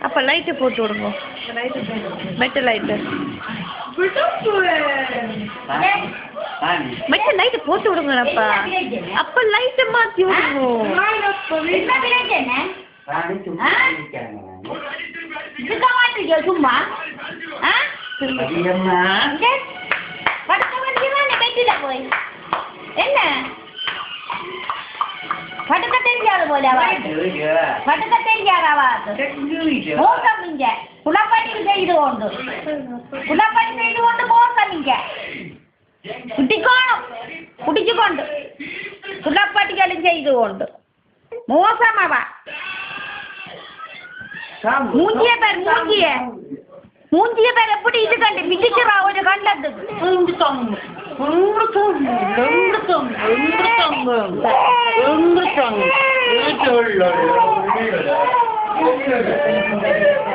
அப்ப லைட் போட்டு விடுங்க மெட்ட லைட் மெட்ட லைட் போட்டு விடுங்க அப்ப லைட் மாத்தி விடுங்க சும்மா என்ன படுக்க தெரியாது போல படுக்க தெரியாதவா மோசமிங்க குளப்படி செய்து கொண்டு மோசமிங்க குட்டிக்கோணும் குடிச்சுக்கொண்டு குளப்பட்டிகளும் செய்து கொண்டு மோசமாவா மூஞ்சிய பேர் மூஞ்சிய பேர் எப்படி இது கண்டு மிதிக்கிறா ஒரு கண்டத்துக்கு Enggak